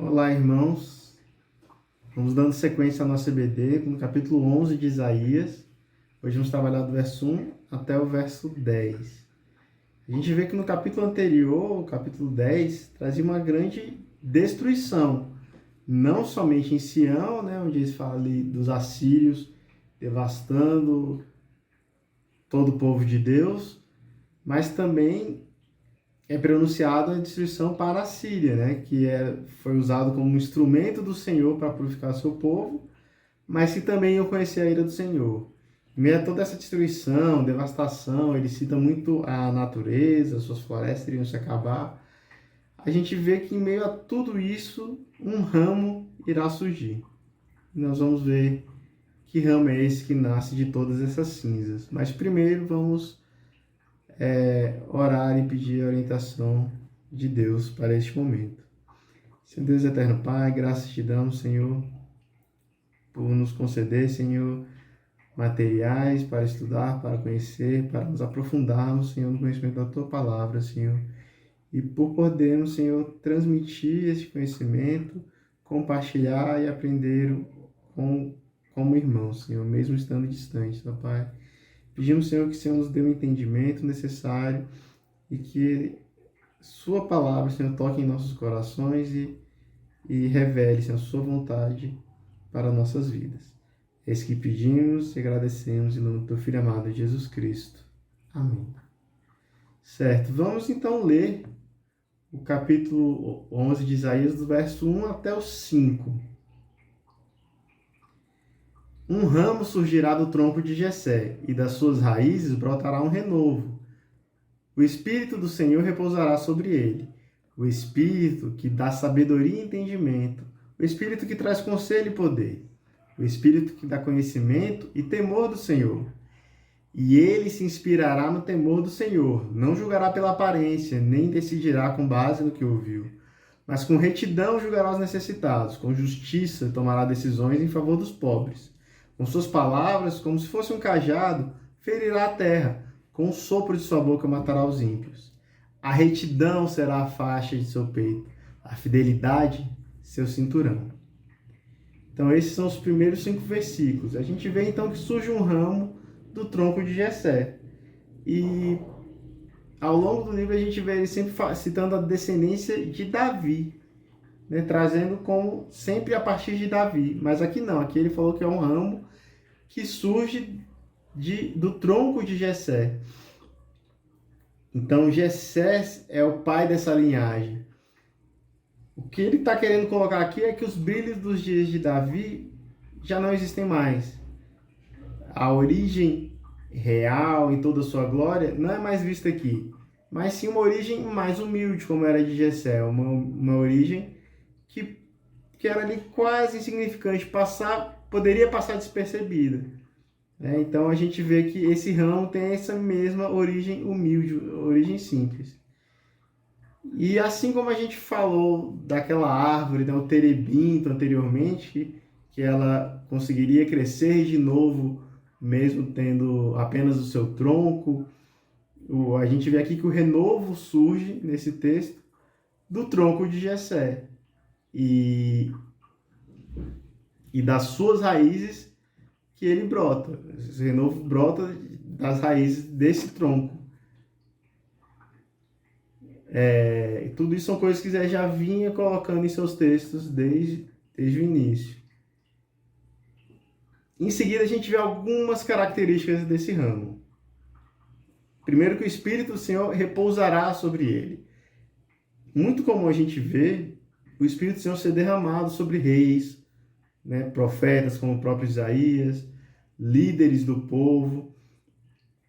Olá, irmãos. Vamos dando sequência à nossa EBD no capítulo 11 de Isaías. Hoje vamos trabalhar do verso 1 até o verso 10. A gente vê que no capítulo anterior, o capítulo 10, trazia uma grande destruição. Não somente em Sião, onde ele fala ali dos assírios devastando todo o povo de Deus, mas também é pronunciado a destruição para a Síria, que foi usado como um instrumento do Senhor para purificar seu povo, mas que também iam conhecer a ira do Senhor. Em meio a toda essa destruição, devastação, ele cita muito a natureza, suas florestas iriam se acabar. A gente vê que em meio a tudo isso, um ramo irá surgir. E nós vamos ver que ramo é esse que nasce de todas essas cinzas. Mas primeiro vamos orar e pedir a orientação de Deus para este momento. Senhor Deus eterno Pai, graças te damos, Senhor, por nos conceder, Senhor, materiais para estudar, para conhecer, para nos aprofundarmos, Senhor, no conhecimento da Tua Palavra, Senhor, e por podermos, Senhor, transmitir esse conhecimento, compartilhar e aprender como irmãos, Senhor, mesmo estando distantes, ó Pai. Pedimos, Senhor, que o Senhor nos dê o entendimento necessário e que Sua palavra, Senhor, toque em nossos corações e revele, Senhor, Sua vontade para nossas vidas. É isso que pedimos e agradecemos em nome do Teu Filho amado, Jesus Cristo. Amém. Certo, vamos então ler o capítulo 11 de Isaías, do verso 1 até o 5. Um ramo surgirá do tronco de Jessé, e das suas raízes brotará um renovo. O Espírito do Senhor repousará sobre ele, o Espírito que dá sabedoria e entendimento, o Espírito que traz conselho e poder, o Espírito que dá conhecimento e temor do Senhor. E ele se inspirará no temor do Senhor, não julgará pela aparência, nem decidirá com base no que ouviu, mas com retidão julgará os necessitados, com justiça tomará decisões em favor dos pobres. Com suas palavras, como se fosse um cajado, ferirá a terra. Com o sopro de sua boca matará os ímpios. A retidão será a faixa de seu peito, a fidelidade, seu cinturão. Então, esses são os primeiros 5 versículos. A gente vê, então, que surge um ramo do tronco de Jessé. E, ao longo do livro, a gente vê ele sempre citando a descendência de Davi, trazendo como sempre a partir de Davi. Mas aqui não, aqui ele falou que é um ramo que surge do tronco de Jessé. Então, Jessé é o pai dessa linhagem. O que ele está querendo colocar aqui é que os brilhos dos dias de Davi já não existem mais. A origem real, em toda a sua glória, não é mais vista aqui, mas sim uma origem mais humilde, como era de Jessé, uma origem que era ali quase insignificante, poderia passar despercebida. Então a gente vê que esse ramo tem essa mesma origem humilde, origem simples. E assim como a gente falou daquela árvore, o terebinto anteriormente, que ela conseguiria crescer de novo, mesmo tendo apenas o seu tronco, a gente vê aqui que o renovo surge nesse texto do tronco de Jessé. E das suas raízes que ele brota. Esse renovo brota das raízes desse tronco. E tudo isso são coisas que Zé já vinha colocando em seus textos desde o início. Em seguida, a gente vê algumas características desse ramo. Primeiro, que o Espírito do Senhor repousará sobre ele. Muito comum a gente vê o Espírito do Senhor ser derramado sobre reis, profetas como o próprio Isaías, líderes do povo,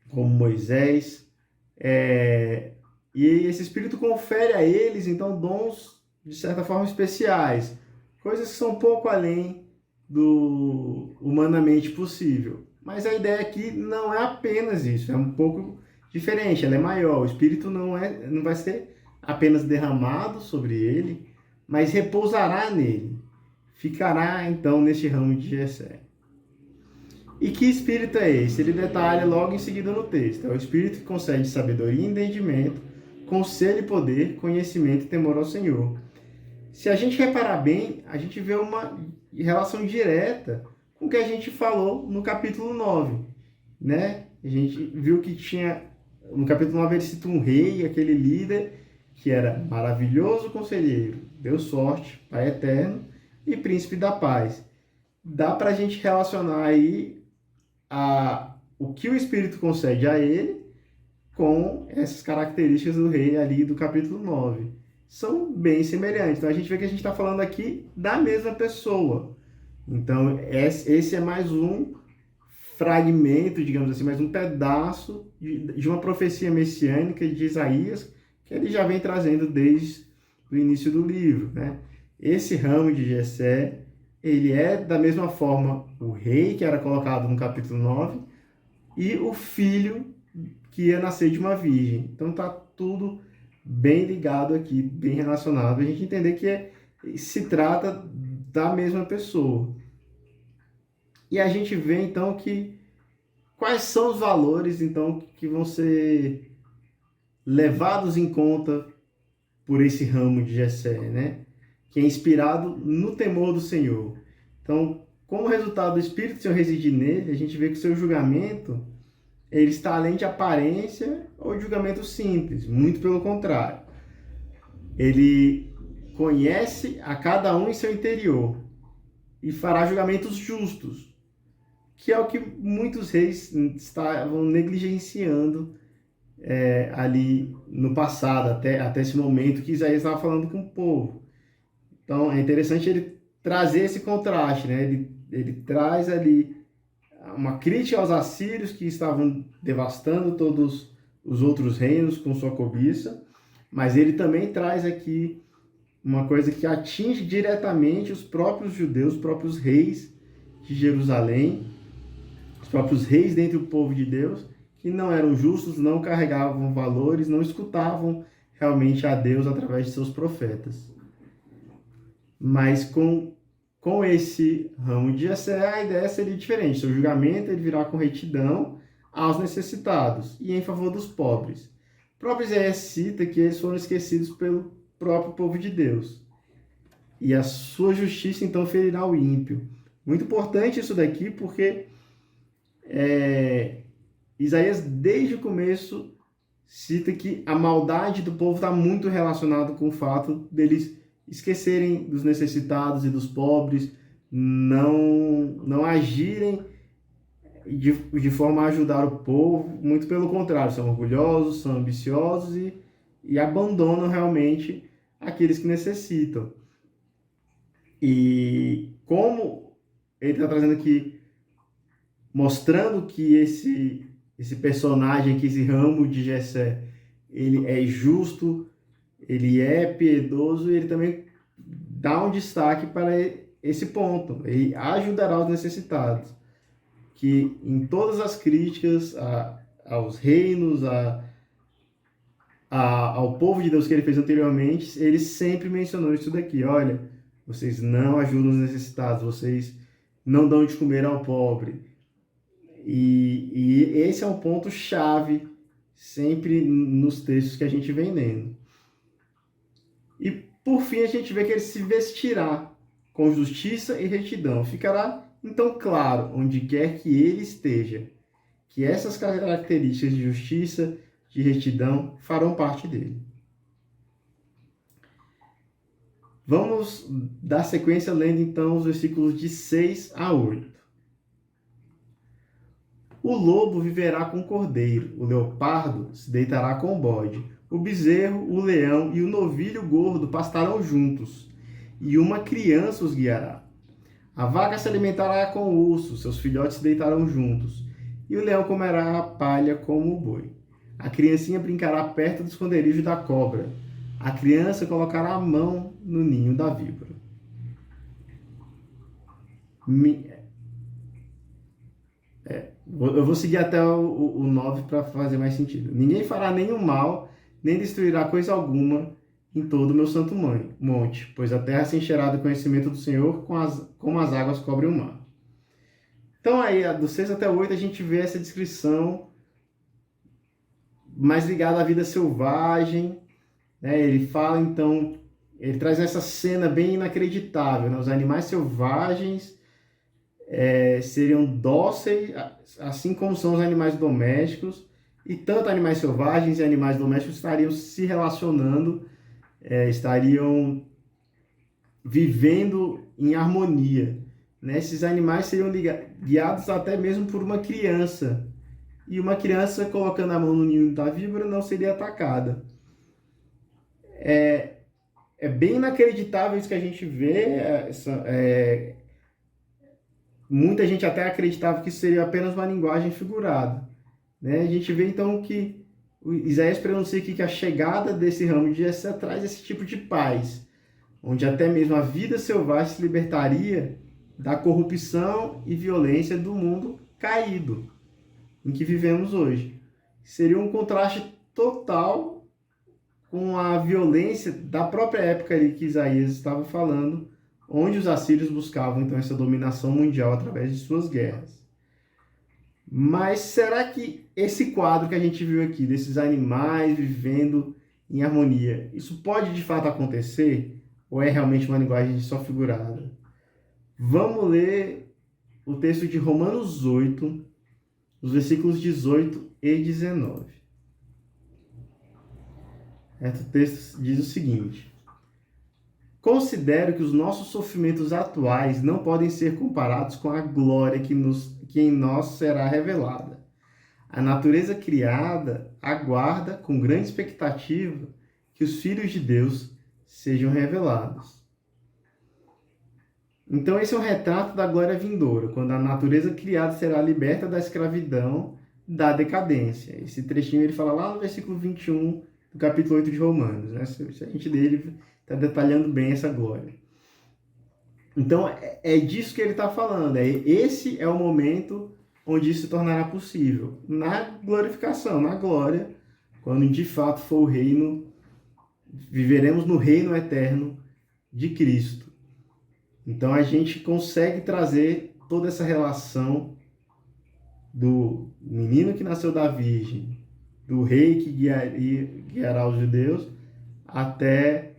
como Moisés. E esse Espírito confere a eles, então, dons, de certa forma, especiais. Coisas que são um pouco além do humanamente possível. Mas a ideia aqui não é apenas isso, é um pouco diferente, ela é maior. O Espírito não vai ser apenas derramado sobre ele, mas repousará nele. Ficará, então, neste ramo de Jessé. E que Espírito é esse? Ele detalha logo em seguida no texto. É o Espírito que concede sabedoria e entendimento, conselho e poder, conhecimento e temor ao Senhor. Se a gente reparar bem, a gente vê uma relação direta com o que a gente falou no capítulo 9, né? A gente viu que tinha, no capítulo 9 ele cita um rei, aquele líder, que era maravilhoso conselheiro, Deus forte, Pai eterno e príncipe da paz. Dá para a gente relacionar aí o que o Espírito concede a ele com essas características do rei ali do capítulo 9. São bem semelhantes. Então a gente vê que a gente está falando aqui da mesma pessoa. Então esse é mais um fragmento, digamos assim, mais um pedaço de uma profecia messiânica de Isaías que ele já vem trazendo desde o início do livro, né? Esse ramo de Jessé, ele é da mesma forma o rei que era colocado no capítulo 9 e o filho que ia nascer de uma virgem. Então tá tudo bem ligado aqui, bem relacionado. A gente entender que se trata da mesma pessoa. E a gente vê então que quais são os valores então que vão ser levados em conta por esse ramo de Jessé, né? Que é inspirado no temor do Senhor. Então, como resultado do Espírito do Senhor residir nele, a gente vê que o seu julgamento ele está além de aparência ou de julgamento simples, muito pelo contrário. Ele conhece a cada um em seu interior e fará julgamentos justos, que é o que muitos reis estavam negligenciando ali no passado, até esse momento que Isaías estava falando com o povo. Então, é interessante ele trazer esse contraste, né? Ele traz ali uma crítica aos assírios que estavam devastando todos os outros reinos com sua cobiça, mas ele também traz aqui uma coisa que atinge diretamente os próprios judeus, os próprios reis de Jerusalém, os próprios reis dentre o povo de Deus, que não eram justos, não carregavam valores, não escutavam realmente a Deus através de seus profetas. Mas com esse ramo de Jessé, a ideia seria diferente. Seu julgamento ele virá com retidão aos necessitados e em favor dos pobres. O próprio Isaías cita que eles foram esquecidos pelo próprio povo de Deus. E a sua justiça, então, ferirá o ímpio. Muito importante isso daqui, porque Isaías, desde o começo, cita que a maldade do povo está muito relacionada com o fato deles esquecerem dos necessitados e dos pobres, não agirem de forma a ajudar o povo, muito pelo contrário, são orgulhosos, são ambiciosos e abandonam realmente aqueles que necessitam. E como ele está trazendo aqui, mostrando que esse personagem aqui, esse ramo de Jessé, ele é justo, ele é piedoso e ele também dá um destaque para esse ponto. Ele ajudará os necessitados. Que em todas as críticas aos reinos, ao povo de Deus que ele fez anteriormente, ele sempre mencionou isso daqui. Olha, vocês não ajudam os necessitados, vocês não dão de comer ao pobre. E esse é um ponto-chave sempre nos textos que a gente vem lendo. E, por fim, a gente vê que ele se vestirá com justiça e retidão. Ficará, então, claro, onde quer que ele esteja, que essas características de justiça, de retidão, farão parte dele. Vamos dar sequência lendo, então, os versículos de 6 a 8. O lobo viverá com o cordeiro, o leopardo se deitará com o bode, o bezerro, o leão e o novilho gordo pastarão juntos, e uma criança os guiará. A vaca se alimentará com o urso, seus filhotes se deitarão juntos, e o leão comerá a palha como o boi. A criancinha brincará perto do esconderijo da cobra. A criança colocará a mão no ninho da víbora. Eu vou seguir até o 9 para fazer mais sentido. Ninguém fará nenhum mal, nem destruirá coisa alguma em todo o meu santo monte, pois a terra se encherá do conhecimento do Senhor, como as águas cobrem o mar. Então aí, do 6 até o 8, a gente vê essa descrição mais ligada à vida selvagem, né? Ele fala, então, ele traz essa cena bem inacreditável, né? Os animais selvagens seriam dóceis, assim como são os animais domésticos, e tanto animais selvagens e animais domésticos estariam se relacionando, estariam vivendo em harmonia, né? Esses animais seriam guiados até mesmo por uma criança, e uma criança colocando a mão no ninho da víbora não seria atacada. É bem inacreditável isso que a gente vê. Muita gente até acreditava que isso seria apenas uma linguagem figurada, né? A gente vê então que Isaías pronuncia aqui que a chegada desse ramo de Jessé traz esse tipo de paz, onde até mesmo a vida selvagem se libertaria da corrupção e violência do mundo caído em que vivemos hoje. Seria um contraste total com a violência da própria época ali que Isaías estava falando, onde os assírios buscavam então essa dominação mundial através de suas guerras. Mas será que esse quadro que a gente viu aqui, desses animais vivendo em harmonia, isso pode de fato acontecer? Ou é realmente uma linguagem só figurada? Vamos ler o texto de Romanos 8, os versículos 18 e 19. O texto diz o seguinte: considero que os nossos sofrimentos atuais não podem ser comparados com a glória que em nós será revelada. A natureza criada aguarda com grande expectativa que os filhos de Deus sejam revelados. Então esse é um retrato da glória vindoura, quando a natureza criada será liberta da escravidão, da decadência. Esse trechinho ele fala lá no versículo 21 do capítulo 8 de Romanos, né? Se a gente ler, ele está detalhando bem essa glória. Então, é disso que ele está falando. Esse é o momento onde isso se tornará possível. Na glorificação, na glória, quando de fato for o reino, viveremos no reino eterno de Cristo. Então, a gente consegue trazer toda essa relação do menino que nasceu da Virgem, do rei que guiará os judeus, até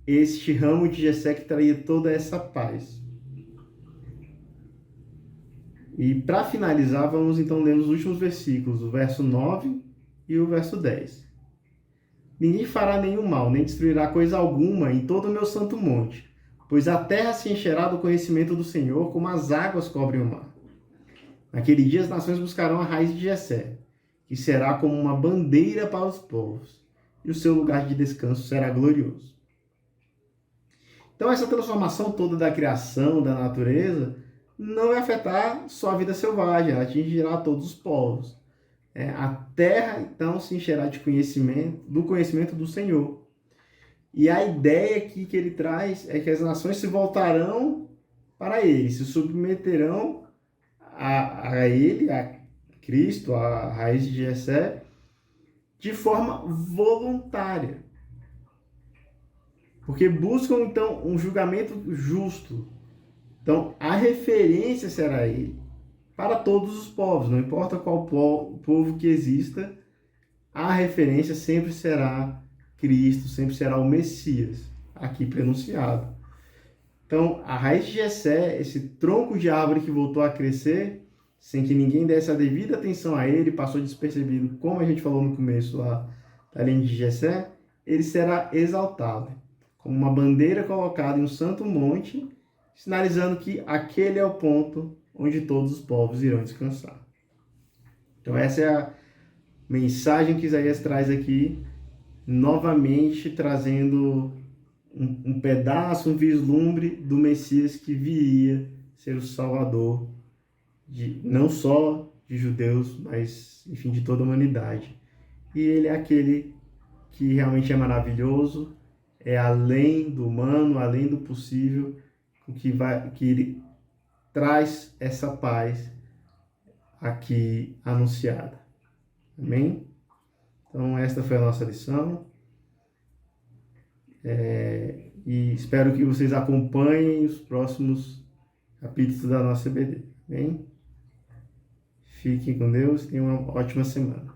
este ramo de Jessé que traria toda essa paz. E para finalizar, vamos então ler os últimos versículos, o verso 9 e o verso 10. Ninguém fará nenhum mal, nem destruirá coisa alguma em todo o meu santo monte, pois a terra se encherá do conhecimento do Senhor, como as águas cobrem o mar. Naquele dia as nações buscarão a raiz de Jessé, que será como uma bandeira para os povos, e o seu lugar de descanso será glorioso. Então essa transformação toda da criação, da natureza, não vai afetar só a vida selvagem, ela atingirá todos os povos. A terra, então, se encherá de conhecimento do Senhor. E a ideia aqui que ele traz é que as nações se voltarão para ele, se submeterão a ele, a Cristo, a raiz de Jessé, de forma voluntária. Porque buscam, então, um julgamento justo. Então, a referência será ele para todos os povos, não importa qual povo que exista, a referência sempre será Cristo, sempre será o Messias, aqui pronunciado. Então, a raiz de Jessé, esse tronco de árvore que voltou a crescer, sem que ninguém desse a devida atenção a ele, passou despercebido, como a gente falou no começo lá da linha de Jessé, ele será exaltado, como uma bandeira colocada em um santo monte, sinalizando que aquele é o ponto onde todos os povos irão descansar. Então essa é a mensagem que Isaías traz aqui, novamente trazendo um pedaço, um vislumbre do Messias que viria ser o Salvador, não só de judeus, mas, enfim, de toda a humanidade. E ele é aquele que realmente é maravilhoso, é além do humano, além do possível, que ele traz essa paz aqui anunciada. Amém? Então, esta foi a nossa lição. E espero que vocês acompanhem os próximos capítulos da nossa EBD. Amém? Fiquem com Deus e tenham uma ótima semana.